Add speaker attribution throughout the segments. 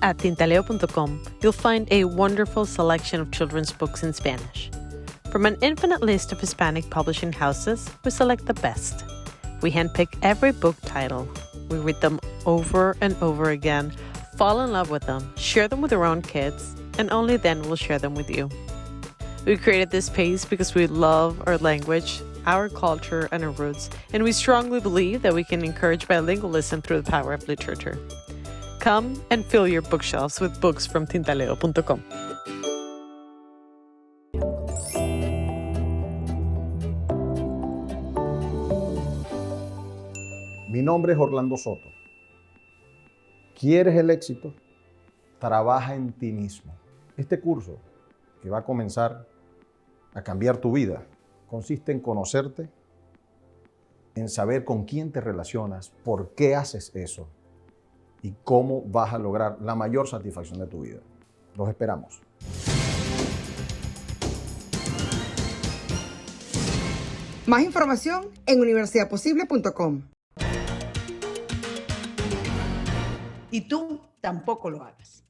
Speaker 1: At tintaleo.com, you'll find a wonderful selection of children's books in Spanish. From an infinite list of Hispanic publishing houses, we select the best. We handpick every book title. We read them over and over again, fall in love with them, share them with our own kids, and only then we'll share them with you. We created this space because we love our language, our culture, and our roots, and we strongly believe that we can encourage bilingualism through the power of literature. Come and fill your bookshelves with books from tintaleo.com.
Speaker 2: Mi nombre es Orlando Soto. ¿Quieres el éxito? Trabaja en ti mismo. Este curso, que va a comenzar a cambiar tu vida, consiste en conocerte, en saber con quién te relacionas, por qué haces eso y cómo vas a lograr la mayor satisfacción de tu vida. Los esperamos.
Speaker 3: Más información en universidadposible.com.
Speaker 4: Y tú tampoco lo hagas.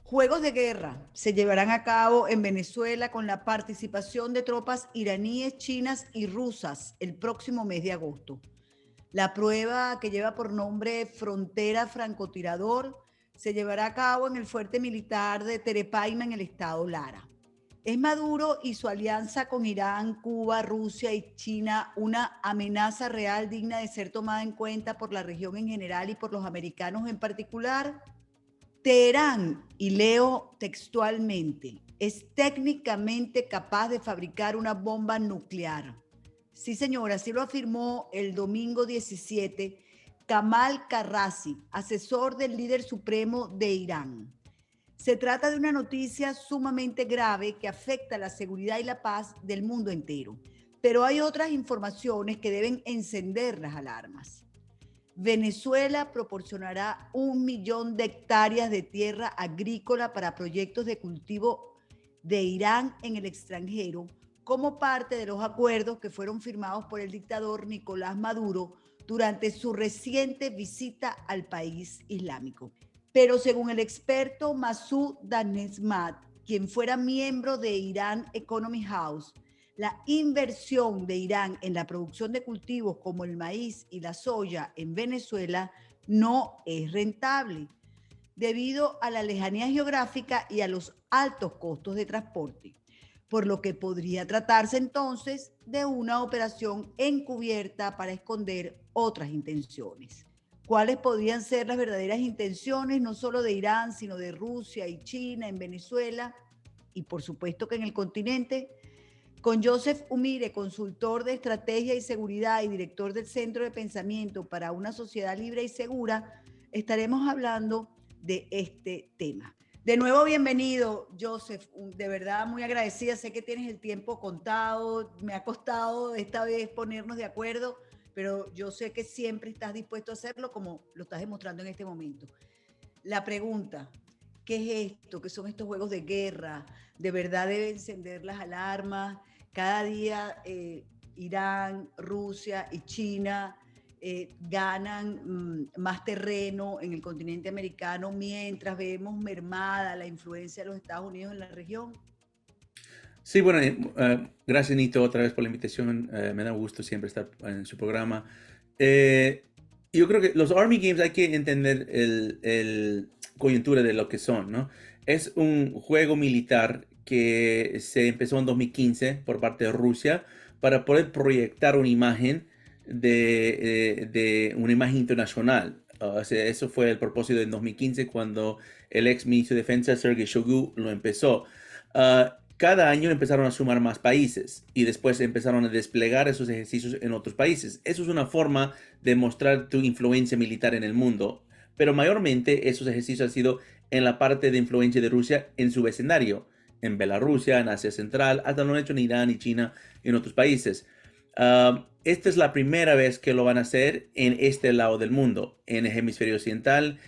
Speaker 4: Juegos de guerra se llevarán a cabo en Venezuela con la participación de tropas iraníes, chinas y rusas el próximo mes de agosto. La prueba, que lleva por nombre Frontera Francotirador, se llevará a cabo en el fuerte militar de Terepaima, en el estado Lara. ¿Es Maduro y su alianza con Irán, Cuba, Rusia y China una amenaza real digna de ser tomada en cuenta por la región en general y por los americanos en particular? Teherán, y leo textualmente, es técnicamente capaz de fabricar una bomba nuclear. Sí, señora, así lo afirmó el domingo 17 Kamal Karrazi, asesor del líder supremo de Irán. Se trata de una noticia sumamente grave que afecta la seguridad y la paz del mundo entero. Pero hay otras informaciones que deben encender las alarmas. Venezuela proporcionará 1 millón de hectáreas de tierra agrícola para proyectos de cultivo de Irán en el extranjero, como parte de los acuerdos que fueron firmados por el dictador Nicolás Maduro durante su reciente visita al país islámico. Pero según el experto Masoud Danezmat, quien fuera miembro de Iran Economy House, la inversión de Irán en la producción de cultivos como el maíz y la soya en Venezuela no es rentable, debido a la lejanía geográfica y a los altos costos de transporte, por lo que podría tratarse entonces de una operación encubierta para esconder otras intenciones. ¿Cuáles podrían ser las verdaderas intenciones, no solo de Irán, sino de Rusia y China en Venezuela y por supuesto que en el continente? Con Joseph Umire, consultor de estrategia y seguridad y director del Centro de Pensamiento para una Sociedad Libre y Segura, estaremos hablando de este tema. De nuevo, bienvenido, Joseph. De verdad, muy agradecida. Sé que tienes el tiempo contado. Me ha costado esta vez ponernos de acuerdo, pero yo sé que siempre estás dispuesto a hacerlo, como lo estás demostrando en este momento. La pregunta, ¿qué es esto? ¿Qué son estos juegos de guerra? ¿De verdad deben encender las alarmas? Cada día Irán, Rusia y China ganan más terreno en el continente americano, mientras vemos mermada la influencia de los Estados Unidos en la región.
Speaker 5: Sí, bueno, gracias Nito otra vez por la invitación. Me da gusto siempre estar en su programa. Yo creo que los Army Games hay que entender el coyuntura de lo que son, ¿no? Es un juego militar que se empezó en 2015 por parte de Rusia para poder proyectar una imagen de una imagen internacional. O sea, eso fue el propósito en 2015 cuando el ex ministro de Defensa Sergei Shoigu lo empezó. Cada año empezaron a sumar más países y después empezaron a desplegar esos ejercicios en otros países. Eso es una forma de mostrar tu influencia militar en el mundo, pero mayormente esos ejercicios han sido en la parte de influencia de Rusia en su vecindario, en Bielorrusia, en Asia Central, hasta lo han hecho en Irán y China y en otros países. Esta es la primera vez que lo van a hacer en este lado del mundo, en el hemisferio occidental,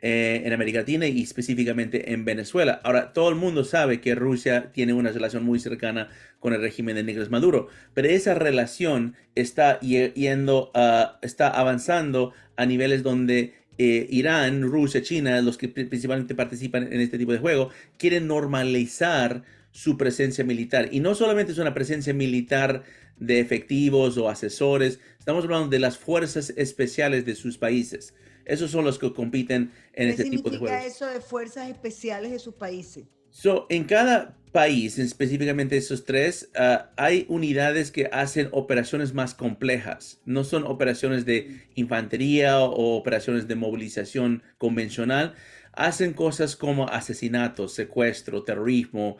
Speaker 5: en América Latina y específicamente en Venezuela. Ahora, todo el mundo sabe que Rusia tiene una relación muy cercana con el régimen de Nicolás Maduro, pero esa relación está está avanzando a niveles donde Irán, Rusia, China, los que principalmente participan en este tipo de juego, quieren normalizar su presencia militar. Y no solamente es una presencia militar de efectivos o asesores, estamos hablando de las fuerzas especiales de sus países. Esos son los que compiten en
Speaker 4: ¿Qué
Speaker 5: este tipo de
Speaker 4: significa
Speaker 5: juegos.
Speaker 4: eso de fuerzas especiales de sus países?
Speaker 5: So, en cada país, específicamente esos tres, hay unidades que hacen operaciones más complejas. No son operaciones de infantería o operaciones de movilización convencional. Hacen cosas como asesinatos, secuestro, terrorismo,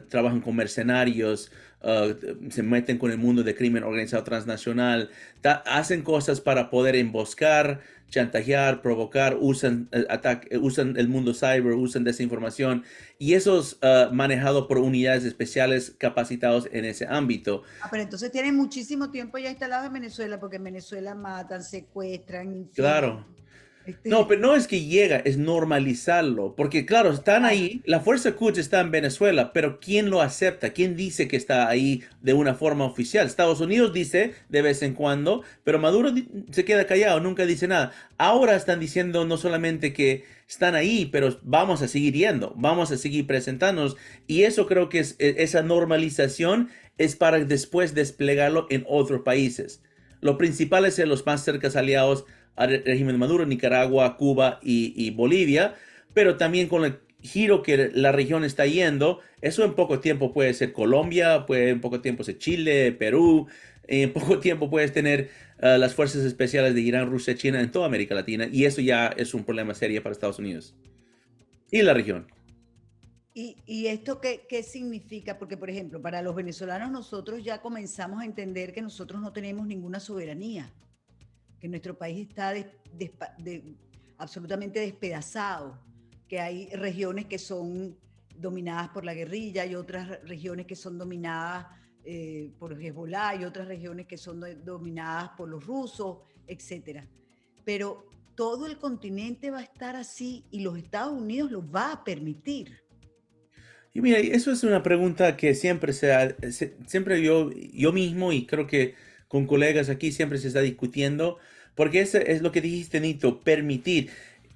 Speaker 5: trabajan con mercenarios, se meten con el mundo de crimen organizado transnacional, hacen cosas para poder emboscar, chantajear, provocar, usan el mundo cyber, usan desinformación y eso es manejado por unidades especiales capacitados en ese ámbito.
Speaker 4: Pero entonces tienen muchísimo tiempo ya instalados en Venezuela, porque en Venezuela matan, secuestran,
Speaker 5: Claro.
Speaker 4: infiltran.
Speaker 5: No, pero no es que llega, es normalizarlo, porque claro, están ahí, la Fuerza Quds está en Venezuela, pero ¿quién lo acepta? ¿Quién dice que está ahí de una forma oficial? Estados Unidos dice de vez en cuando, pero Maduro se queda callado, nunca dice nada. Ahora están diciendo no solamente que están ahí, pero vamos a seguir yendo, vamos a seguir presentándonos, y eso creo que esa normalización es para después desplegarlo en otros países. Los principales son los más cercanos aliados al régimen de Maduro, Nicaragua, Cuba y Bolivia, pero también con el giro que la región está yendo, eso en poco tiempo puede ser Colombia, puede en poco tiempo ser Chile, Perú, en poco tiempo puedes tener las fuerzas especiales de Irán, Rusia, China en toda América Latina, y eso ya es un problema serio para Estados Unidos y la región.
Speaker 4: ¿Y esto qué significa? Porque, por ejemplo, para los venezolanos nosotros ya comenzamos a entender que nosotros no tenemos ninguna soberanía, que nuestro país está absolutamente despedazado, que hay regiones que son dominadas por la guerrilla y otras regiones que son dominadas por Hezbollah y otras regiones que son dominadas por los rusos, etcétera. Pero todo el continente va a estar así y los Estados Unidos lo va a permitir.
Speaker 5: Y mira, eso es una pregunta que siempre siempre yo mismo y creo que con colegas aquí siempre se está discutiendo, porque eso es lo que dijiste, Nito, permitir.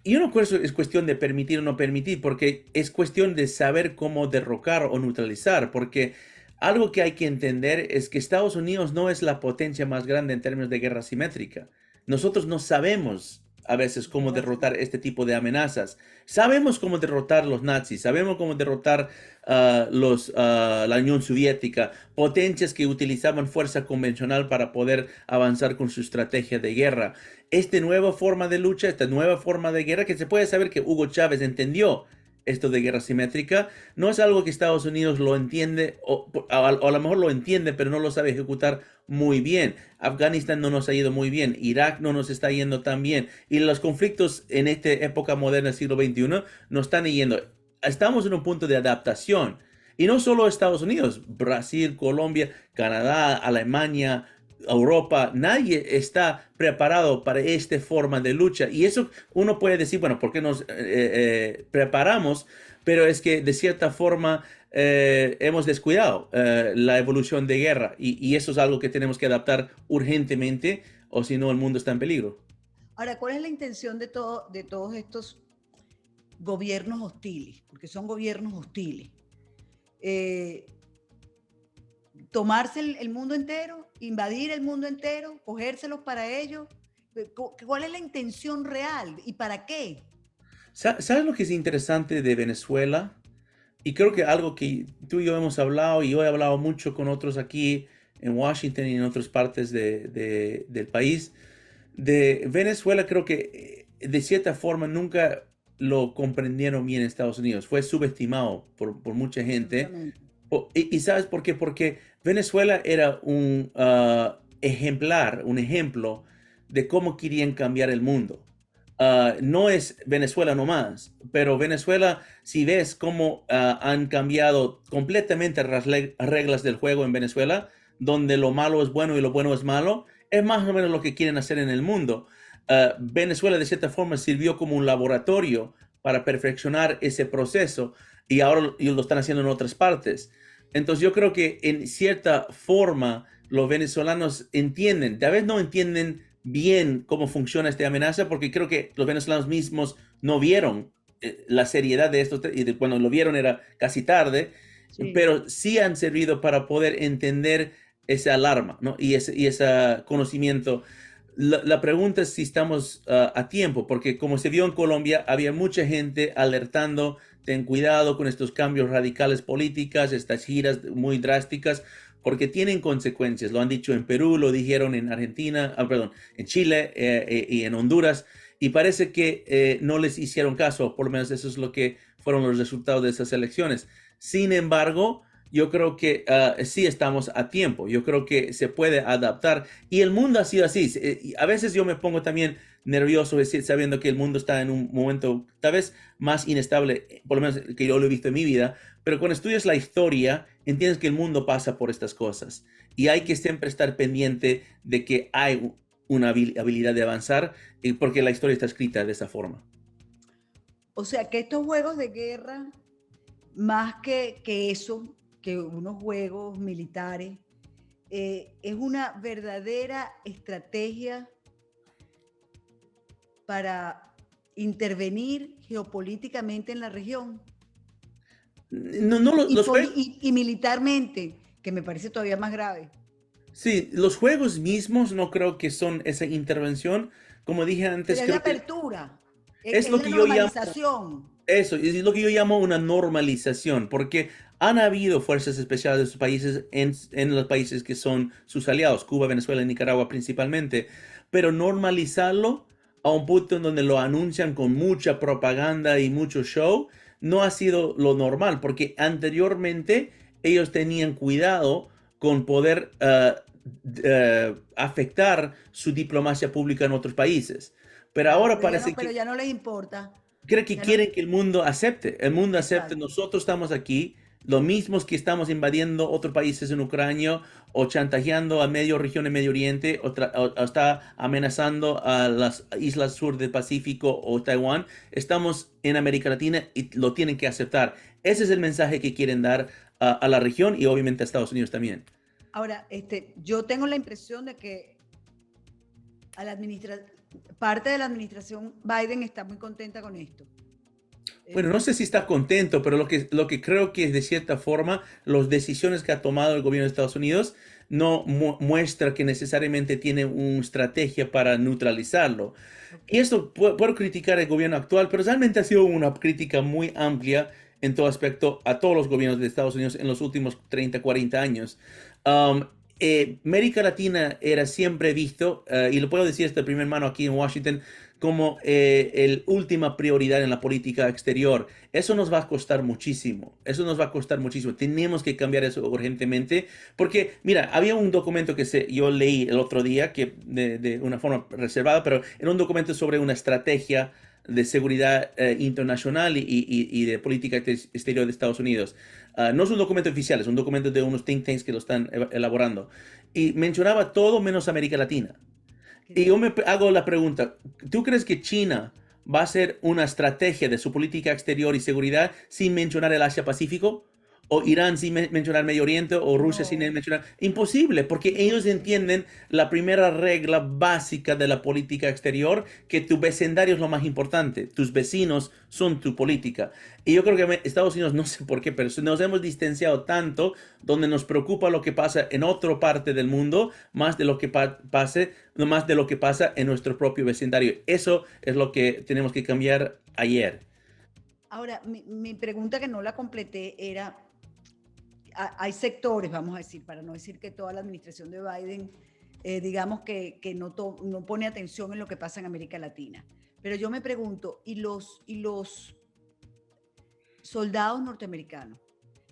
Speaker 5: Y yo no creo que es cuestión de permitir o no permitir, porque es cuestión de saber cómo derrocar o neutralizar, porque algo que hay que entender es que Estados Unidos no es la potencia más grande en términos de guerra simétrica. Nosotros no sabemos a veces cómo derrotar este tipo de amenazas. Sabemos cómo derrotar los nazis, sabemos cómo derrotar la Unión Soviética, potencias que utilizaban fuerza convencional para poder avanzar con su estrategia de guerra. Esta nueva forma de lucha, esta nueva forma de guerra, que se puede saber que Hugo Chávez entendió esto de guerra simétrica, no es algo que Estados Unidos lo entiende, o a lo mejor lo entiende, pero no lo sabe ejecutar muy bien. Afganistán no nos ha ido muy bien, Irak no nos está yendo tan bien, y los conflictos en esta época moderna del siglo XXI nos están yendo. Estamos en un punto de adaptación, y no solo Estados Unidos, Brasil, Colombia, Canadá, Alemania, Europa, nadie está preparado para esta forma de lucha. Y eso uno puede decir, bueno, ¿por qué nos preparamos? Pero es que de cierta forma hemos descuidado la evolución de guerra y eso es algo que tenemos que adaptar urgentemente o si no el mundo está en peligro.
Speaker 4: Ahora, ¿cuál es la intención de todos estos gobiernos hostiles? Porque son gobiernos hostiles. Tomarse el mundo entero, invadir el mundo entero, cogérselos para ellos. ¿Cuál es la intención real y para qué?
Speaker 5: ¿Sabes lo que es interesante de Venezuela? Y creo que algo que tú y yo hemos hablado, y yo he hablado mucho con otros aquí en Washington y en otras partes del país, de Venezuela, creo que de cierta forma nunca lo comprendieron bien en Estados Unidos. Fue subestimado por mucha gente. ¿Y sabes por qué? Porque Venezuela era un ejemplar, un ejemplo de cómo querían cambiar el mundo. No es Venezuela nomás, pero Venezuela, si ves cómo han cambiado completamente las reglas del juego en Venezuela, donde lo malo es bueno y lo bueno es malo, es más o menos lo que quieren hacer en el mundo. Venezuela de cierta forma sirvió como un laboratorio para perfeccionar ese proceso y ahora lo están haciendo en otras partes. Entonces yo creo que en cierta forma los venezolanos entienden, tal vez no entienden bien cómo funciona esta amenaza, porque creo que los venezolanos mismos no vieron la seriedad de esto, y cuando lo vieron era casi tarde,
Speaker 4: Sí.
Speaker 5: pero sí han servido para poder entender esa alarma, ¿no? Y ese conocimiento. La pregunta es si estamos a tiempo, porque como se vio en Colombia, había mucha gente alertando, ten cuidado con estos cambios radicales políticas, estas giras muy drásticas, porque tienen consecuencias. Lo han dicho en Perú, lo dijeron en Argentina, perdón, en Chile y en Honduras, y parece que no les hicieron caso, por lo menos eso es lo que fueron los resultados de esas elecciones. Sin embargo, yo creo que sí estamos a tiempo, yo creo que se puede adaptar y el mundo ha sido así. A veces yo me pongo también nervioso sabiendo que el mundo está en un momento tal vez más inestable, por lo menos que yo lo he visto en mi vida, pero cuando estudias la historia, entiendes que el mundo pasa por estas cosas y hay que siempre estar pendiente de que hay una habilidad de avanzar, porque la historia está escrita de esa forma.
Speaker 4: O sea, que estos juegos de guerra, más que eso, que unos juegos militares, es una verdadera estrategia para intervenir geopolíticamente en la región
Speaker 5: No, no, los juegos.
Speaker 4: y militarmente, que me parece todavía más grave.
Speaker 5: Sí, los juegos mismos no creo que son esa intervención. Como dije antes,
Speaker 4: Pero es la
Speaker 5: creo que
Speaker 4: apertura,
Speaker 5: es
Speaker 4: es
Speaker 5: lo
Speaker 4: la
Speaker 5: que yo llamo,
Speaker 4: normalización.
Speaker 5: eso, es lo que yo llamo una normalización, porque han habido fuerzas especiales de sus países en los países que son sus aliados, Cuba, Venezuela y Nicaragua principalmente, pero normalizarlo a un punto en donde lo anuncian con mucha propaganda y mucho show, no ha sido lo normal, porque anteriormente ellos tenían cuidado con poder afectar su diplomacia pública en otros países. Pero
Speaker 4: Claro,
Speaker 5: ahora parece
Speaker 4: pero
Speaker 5: que
Speaker 4: ya no les importa.
Speaker 5: creo que
Speaker 4: Ya no,
Speaker 5: quieren que el mundo acepte. El mundo acepte,
Speaker 4: exacto.
Speaker 5: nosotros estamos aquí, lo mismos que estamos invadiendo otros países en Ucrania o chantajeando a medio región en Medio Oriente o está amenazando a las islas sur del Pacífico o Taiwán. Estamos en América Latina y lo tienen que aceptar. Ese es el mensaje que quieren dar a la región y obviamente a Estados Unidos también.
Speaker 4: Ahora, yo tengo la impresión de que a parte de la administración Biden está muy contenta con esto.
Speaker 5: Bueno, no sé si está contento, pero lo que creo que es de cierta forma las decisiones que ha tomado el gobierno de Estados Unidos no muestra que necesariamente tiene una estrategia para neutralizarlo. Y esto puedo criticar el gobierno actual, pero realmente ha sido una crítica muy amplia en todo aspecto a todos los gobiernos de Estados Unidos en los últimos 30, 40 años. Um, América Latina era siempre visto, y lo puedo decir desde primera mano aquí en Washington, como el última prioridad en la política exterior. Eso nos va a costar muchísimo. Eso nos va a costar muchísimo. Tenemos que cambiar eso urgentemente. Porque, mira, había un documento que yo leí el otro día, que de una forma reservada, pero era un documento sobre una estrategia de seguridad internacional y de política exterior de Estados Unidos. No es un documento oficial, es un documento de unos think tanks que lo están elaborando. Y mencionaba todo menos América Latina. Y yo me hago la pregunta, ¿tú crees que China va a ser una estrategia de su política exterior y seguridad sin mencionar el Asia-Pacífico? ¿O Irán sin mencionar Medio Oriente? ¿O Rusia sin
Speaker 4: No,
Speaker 5: mencionar? Imposible, porque ellos entienden la primera regla básica de la política exterior, que tu vecindario es lo más importante. Tus vecinos son tu política. Y yo creo que Estados Unidos, no sé por qué, pero nos hemos distanciado tanto, donde nos preocupa lo que pasa en otra parte del mundo, más de lo que no más de lo que pasa en nuestro propio vecindario. Eso es lo que tenemos que cambiar ayer.
Speaker 4: ahora, mi pregunta que no la completé era, hay sectores, vamos a decir, para no decir que toda la administración de Biden, digamos que no pone atención en lo que pasa en América Latina. Pero yo me pregunto, ¿y los soldados norteamericanos,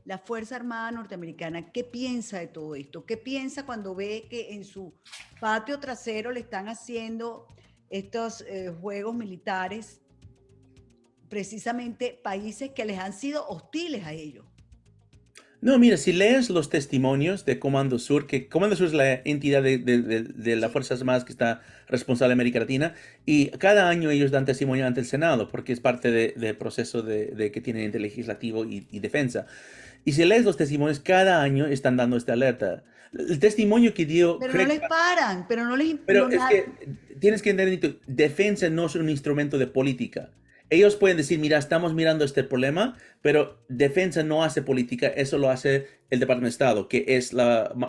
Speaker 4: la Fuerza Armada norteamericana, qué piensa de todo esto? ¿Qué piensa cuando ve que en su patio trasero le están haciendo estos juegos militares, precisamente países que les han sido hostiles a ellos?
Speaker 5: No, mira, si lees los testimonios de Comando Sur, que Comando Sur es la entidad de las
Speaker 4: Sí.
Speaker 5: Fuerzas Armadas que está responsable de América Latina, y cada año ellos dan testimonio ante el Senado, porque es parte del proceso que tienen entre legislativo y defensa. Y si lees los testimonios, cada año están dando esta alerta. El testimonio que dio
Speaker 4: Pero no
Speaker 5: Craig,
Speaker 4: les paran, pero no les...
Speaker 5: pero
Speaker 4: no
Speaker 5: es que tienes que entender, Nito, defensa no es un instrumento de política. Ellos pueden decir, mira, estamos mirando este problema, pero defensa no hace política, eso lo hace el Departamento de Estado, que es el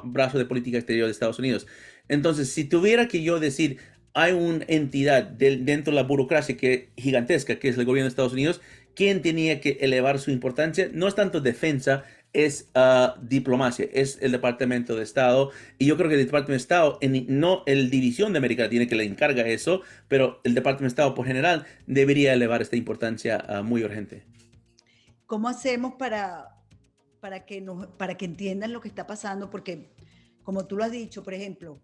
Speaker 5: brazo de política exterior de Estados Unidos. Entonces, si tuviera que yo decir, hay una entidad dentro de la burocracia gigantesca, que es el gobierno de Estados Unidos, quien tenía que elevar su importancia, no es tanto defensa, es diplomacia, es el Departamento de Estado. Y yo creo que el Departamento de Estado, no el División de América Latina que le encarga eso, pero el Departamento de Estado por general debería elevar esta importancia muy urgente.
Speaker 4: ¿Cómo hacemos para que entiendan lo que está pasando? Porque, como tú lo has dicho, por ejemplo,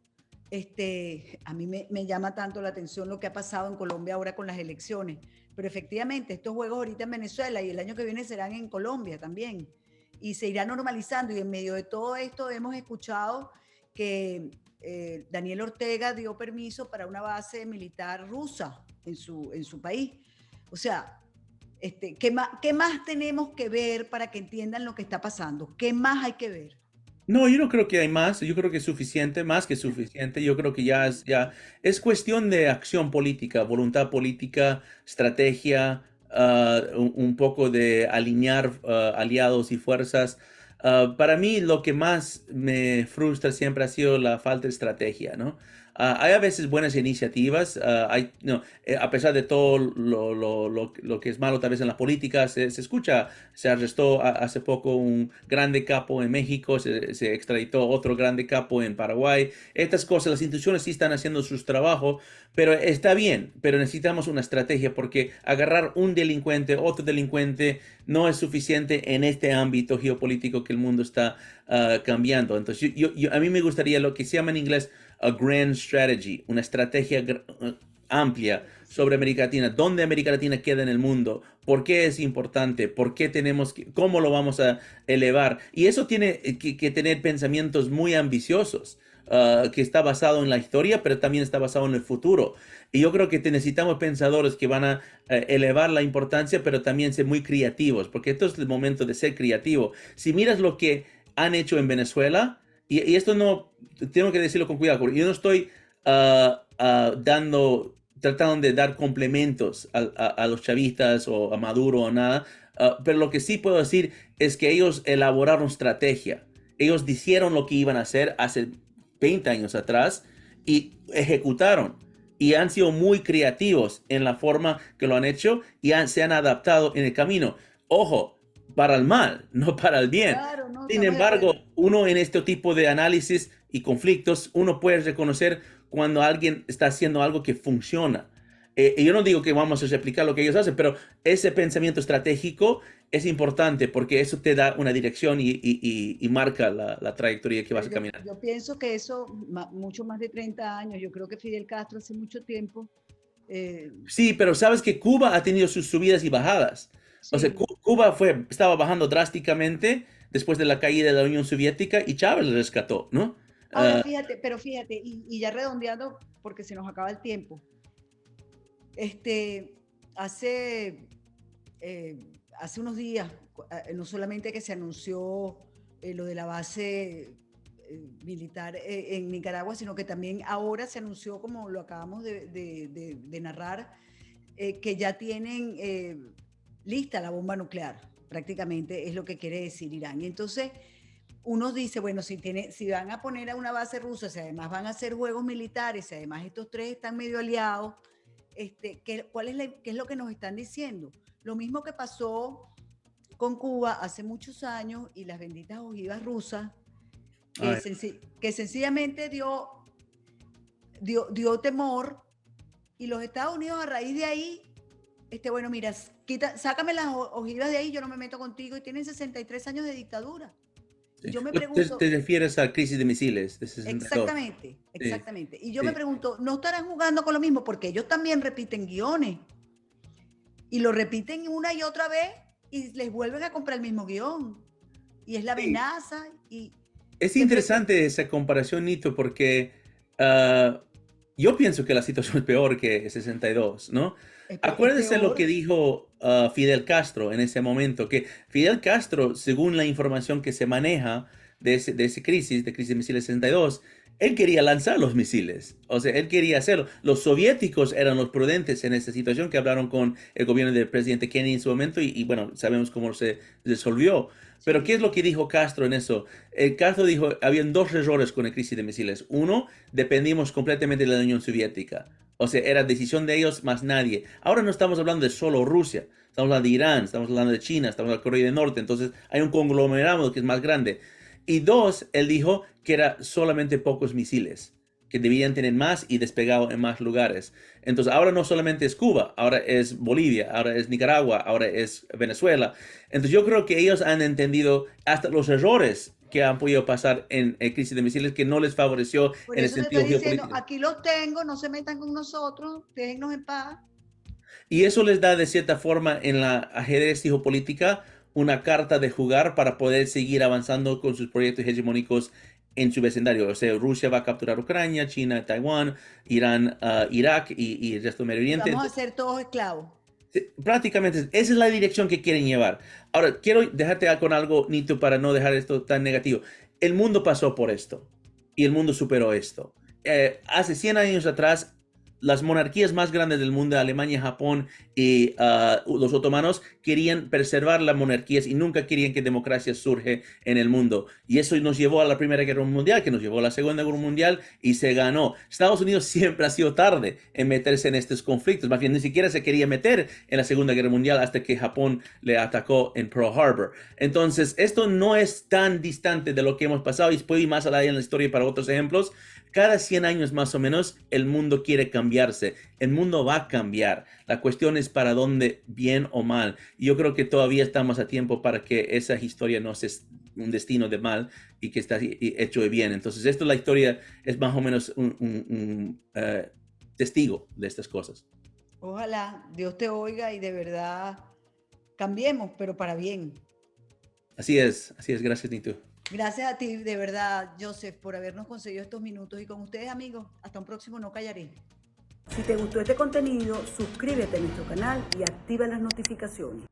Speaker 4: a mí me llama tanto la atención lo que ha pasado en Colombia ahora con las elecciones, pero efectivamente estos juegos ahorita en Venezuela y el año que viene serán en Colombia también, y se irá normalizando, y en medio de todo esto hemos escuchado que Daniel Ortega dio permiso para una base militar rusa en su país. O sea, ¿qué más tenemos que ver para que entiendan lo que está pasando? ¿Qué más hay que ver?
Speaker 5: No, yo no creo que hay más, yo creo que es suficiente, más que suficiente, yo creo que ya es cuestión de acción política, voluntad política, estrategia, un poco de alinear aliados y fuerzas. Para mí lo que más me frustra siempre ha sido la falta de estrategia, ¿no? Hay a veces buenas iniciativas, no, a pesar de todo lo que es malo tal vez en la política, se escucha, se arrestó hace poco un grande capo en México, se extraditó otro grande capo en Paraguay. Estas cosas, las instituciones sí están haciendo sus trabajos, pero está bien, pero necesitamos una estrategia porque agarrar un delincuente, otro delincuente, no es suficiente en este ámbito geopolítico que el mundo está cambiando. Entonces, a mí me gustaría lo que se llama en inglés a grand strategy, una estrategia amplia sobre América Latina, dónde América Latina queda en el mundo, por qué es importante, por qué cómo lo vamos a elevar. Y eso tiene que tener pensamientos muy ambiciosos, que está basado en la historia, pero también está basado en el futuro. Y yo creo que necesitamos pensadores que van a elevar la importancia, pero también ser muy creativos, porque esto es el momento de ser creativo. Si miras lo que han hecho en Venezuela, y esto no, tengo que decirlo con cuidado, porque yo no estoy tratando de dar complementos a los chavistas o a Maduro o nada, pero lo que sí puedo decir es que ellos elaboraron estrategia. Ellos dijeron lo que iban a hacer hace 20 años atrás y ejecutaron. Y han sido muy creativos en la forma que lo han hecho y se han adaptado en el camino. Ojo, para el mal, no para el bien.
Speaker 4: Claro, no,
Speaker 5: Sin
Speaker 4: estamos de
Speaker 5: embargo,
Speaker 4: acuerdo.
Speaker 5: uno en este tipo de análisis y conflictos, uno puede reconocer cuando alguien está haciendo algo que funciona. Y yo no digo que vamos a replicar lo que ellos hacen, pero ese pensamiento estratégico es importante porque eso te da una dirección y marca la trayectoria que vas a caminar.
Speaker 4: Yo pienso que eso, mucho más de 30 años, yo creo que Fidel Castro hace mucho tiempo.
Speaker 5: Sí, pero sabes que Cuba ha tenido sus subidas y bajadas. O sea,
Speaker 4: Sí.
Speaker 5: Cuba estaba bajando drásticamente después de la caída de la Unión Soviética y Chávez le rescató, ¿no?
Speaker 4: Ahora fíjate, y ya redondeando, porque se nos acaba el tiempo. Hace unos días, no solamente que se anunció lo de la base militar en Nicaragua, sino que también ahora se anunció, como lo acabamos de narrar, que ya tienen lista la bomba nuclear, prácticamente es lo que quiere decir Irán. Y entonces uno dice, bueno, si van a poner a una base rusa, si además van a hacer juegos militares, si además estos tres están medio aliados, ¿qué es lo que nos están diciendo? Lo mismo que pasó con Cuba hace muchos años y las benditas ojivas rusas, que sencillamente dio temor, y los Estados Unidos a raíz de ahí, bueno, mira, sácame las ojivas de ahí, yo no me meto contigo, y tienen 63 años de dictadura.
Speaker 5: Sí.
Speaker 4: Yo me pregunto,
Speaker 5: ¿Te refieres a la crisis de misiles de 62?
Speaker 4: exactamente. Y yo
Speaker 5: Sí.
Speaker 4: me pregunto, ¿no estarán jugando con lo mismo? Porque ellos también repiten guiones. Y lo repiten una y otra vez y les vuelven a comprar el mismo guión. Y es la amenaza.
Speaker 5: Es interesante esa comparación, Nito, porque yo pienso que la situación es peor que 62, ¿no? Acuérdense lo que dijo Fidel Castro en ese momento, que Fidel Castro, según la información que se maneja, de ese crisis, de crisis de misiles 62, él quería lanzar los misiles. O sea, él quería hacerlo. Los soviéticos eran los prudentes en esta situación, que hablaron con el gobierno del presidente Kennedy en su momento y bueno, sabemos cómo se resolvió. Pero ¿qué es lo que dijo Castro en eso? Castro dijo, habían dos errores con la crisis de misiles. Uno, dependimos completamente de la Unión Soviética. O sea, era decisión de ellos más nadie. Ahora no estamos hablando de solo Rusia. Estamos hablando de Irán, estamos hablando de China, estamos hablando de Corea del Norte. Entonces hay un conglomerado que es más grande. Y dos, él dijo que era solamente pocos misiles, que debían tener más y despegado en más lugares. Entonces ahora no solamente es Cuba, ahora es Bolivia, ahora es Nicaragua, ahora es Venezuela. Entonces yo creo que ellos han entendido hasta los errores que han podido pasar en crisis de misiles que no les favoreció
Speaker 4: Por
Speaker 5: en el
Speaker 4: eso te
Speaker 5: sentido
Speaker 4: estoy diciendo,
Speaker 5: geopolítico.
Speaker 4: aquí los tengo, no se metan con nosotros, déjennos en paz.
Speaker 5: Y eso les da de cierta forma en la ajedrez geopolítica una carta de jugar para poder seguir avanzando con sus proyectos hegemónicos en su vecindario. O sea, Rusia va a capturar Ucrania, China, Taiwán, Irán, Irak y el resto del Medio
Speaker 4: Y
Speaker 5: Oriente.
Speaker 4: vamos a ser todos esclavos.
Speaker 5: Sí, prácticamente esa es la dirección que quieren llevar. Ahora, quiero dejarte con algo, Nito, para no dejar esto tan negativo. El mundo pasó por esto y el mundo superó esto. Hace 100 años atrás, las monarquías más grandes del mundo, Alemania, Japón y los otomanos, querían preservar las monarquías y nunca querían que democracia surge en el mundo. Y eso nos llevó a la Primera Guerra Mundial, que nos llevó a la Segunda Guerra Mundial y se ganó. Estados Unidos siempre ha sido tarde en meterse en estos conflictos. Más bien, ni siquiera se quería meter en la Segunda Guerra Mundial hasta que Japón le atacó en Pearl Harbor. Entonces, esto no es tan distante de lo que hemos pasado y puede ir más allá en la historia para otros ejemplos. Cada 100 años más o menos, el mundo quiere cambiarse. El mundo va a cambiar. La cuestión es para dónde, bien o mal. Y yo creo que todavía estamos a tiempo para que esa historia no sea un destino de mal y que está hecho de bien. Entonces, esto la historia es más o menos un testigo de estas cosas.
Speaker 4: Ojalá Dios te oiga y de verdad cambiemos, pero para bien.
Speaker 5: Así es. Gracias, Nito.
Speaker 4: Gracias a ti, de verdad, Joseph, por habernos conseguido estos minutos. Y con ustedes, amigos, hasta un próximo No Callaré.
Speaker 6: Si te gustó este contenido, suscríbete a nuestro canal y activa las notificaciones.